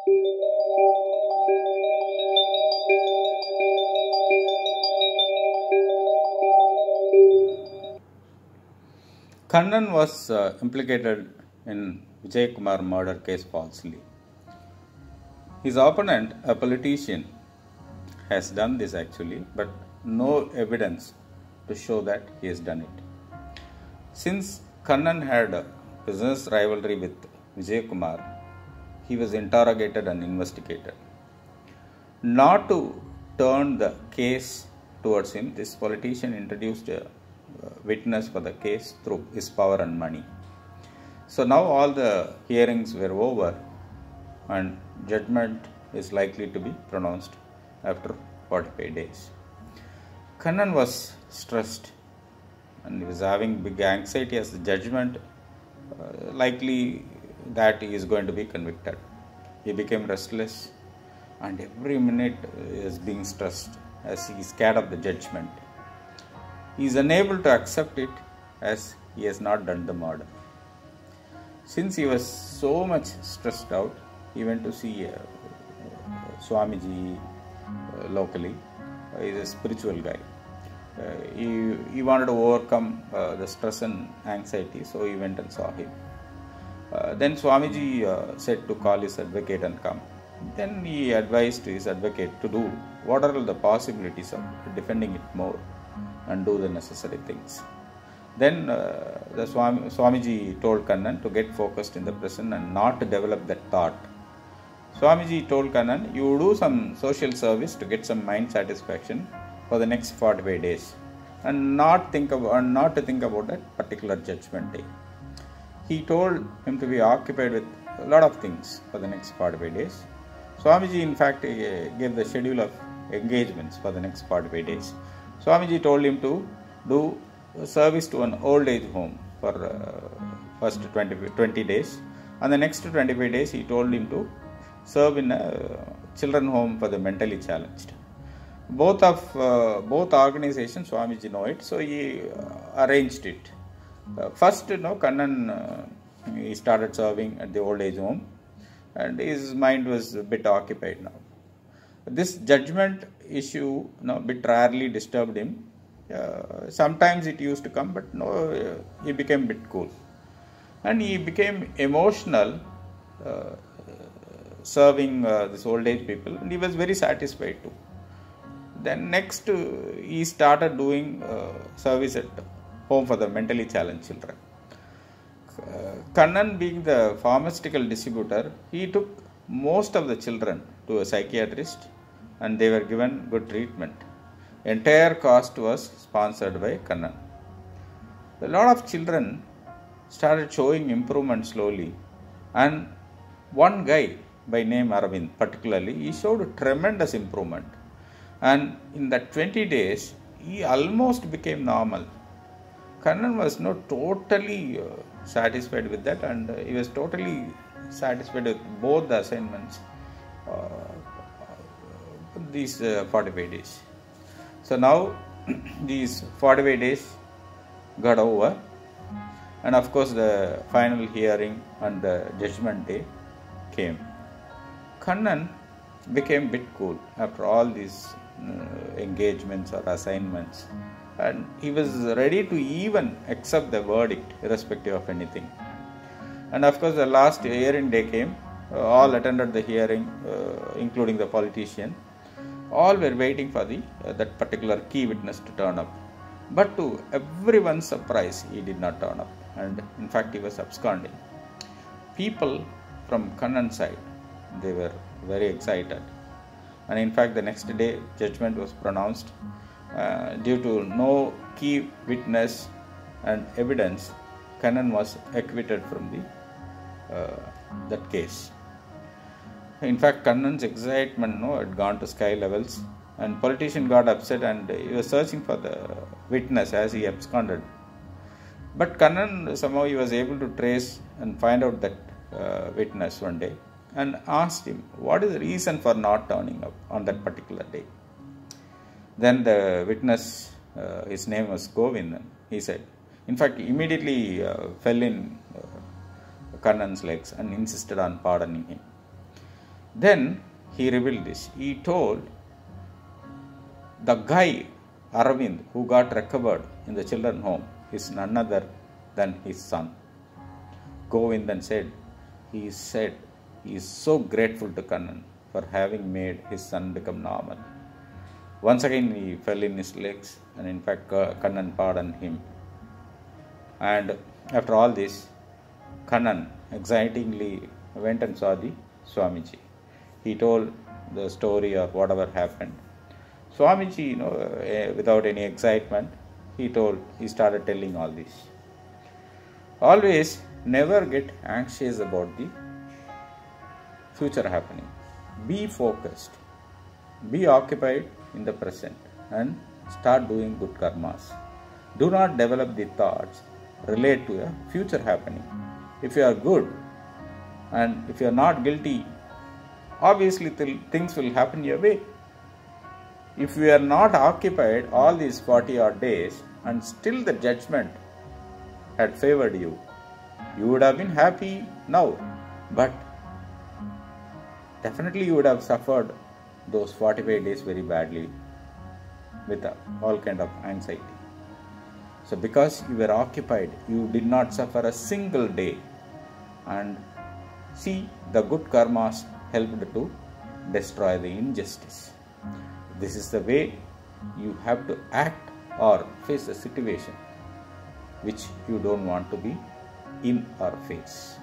Kannan was implicated in Vijay Kumar murder case falsely. His opponent, a politician, has done this actually, but no evidence to show that he has done it. Since Kannan had a business rivalry with Vijay Kumar, he was interrogated and investigated. Not to turn the case towards him, this politician introduced a witness for the case through his power and money. So now all the hearings were over and judgment is likely to be pronounced after 45 days. Kannan was stressed and he was having big anxiety as the judgment likely that he is going to be convicted. He became restless and every minute is being stressed as he is scared of the judgment. He is unable to accept it as he has not done the murder. Since he was so much stressed out, he went to see Swamiji locally. He is a spiritual guy. He wanted to overcome the stress and anxiety, so he went and saw him. Then Swamiji said to call his advocate and come. Then he advised his advocate to do what are the possibilities of defending it more and do the necessary things. Then the Swamiji told Kannan to get focused in the present and not to develop that thought. Swamiji told Kannan, you do some social service to get some mind satisfaction for the next 45 days and not to think about that particular judgment day. He told him to be occupied with a lot of things for the next 45 days. Swamiji in fact gave the schedule of engagements for the next 45 days. Swamiji told him to do service to an old age home for first 20 days, and the next 25 days he told him to serve in a children home for the mentally challenged. Both organizations Swamiji know it, so he arranged it. First, Kannan he started serving at the old age home, and his mind was a bit occupied now. This judgment issue a bit rarely disturbed him. Sometimes it used to come, but he became a bit cool. And he became emotional serving this old age people, and he was very satisfied too. Then next he started doing service at home for the mentally challenged children. Kannan being the pharmaceutical distributor, he took most of the children to a psychiatrist and they were given good treatment. Entire cost was sponsored by Kannan. A lot of children started showing improvement slowly, and one guy by name Aravind particularly, he showed tremendous improvement, and in that 20 days he almost became normal. Kannan was not totally satisfied with that, and he was totally satisfied with both the assignments these 45 days. So now these 45 days got over, and of course the final hearing and the judgment day came. Kannan became a bit cool after all these engagements or assignments, and he was ready to even accept the verdict irrespective of anything. And of course the last hearing day came. All attended the hearing, including the politician. All were waiting for that particular key witness to turn up. But to everyone's surprise, he did not turn up, and in fact he was absconding. People from Kannan's side, they were very excited, and in fact the next day judgment was pronounced. Due to no key witness and evidence, Kannan was acquitted from that case. In fact, Kannan's excitement had gone to sky levels, and politician got upset and he was searching for the witness as he absconded. But Kannan somehow he was able to trace and find out that witness one day and asked him, what is the reason for not turning up on that particular day? Then the witness, his name was Govindan, he said. In fact, immediately fell in Kannan's legs and insisted on pardoning him. Then he revealed this. He told the guy, Arvind, who got recovered in the children home, is none other than his son. Govindan said he is so grateful to Kannan for having made his son become normal. Once again he fell in his legs, and in fact Kannan pardoned him. And after all this, Kannan excitingly went and saw the Swamiji. He told the story of whatever happened. Swamiji, without any excitement, he started telling all this. Always never get anxious about the future happening. Be focused. Be occupied in the present and start doing good karmas. Do not develop the thoughts relate to a future happening. If you are good and if you are not guilty, obviously things will happen your way. If you are not occupied all these 40 odd days and still the judgment had favored you, you would have been happy now, but definitely you would have suffered those 45 days very badly with all kind of anxiety. So because you were occupied, you did not suffer a single day. And see, the good karmas helped to destroy the injustice. This is the way you have to act or face a situation which you don't want to be in or face.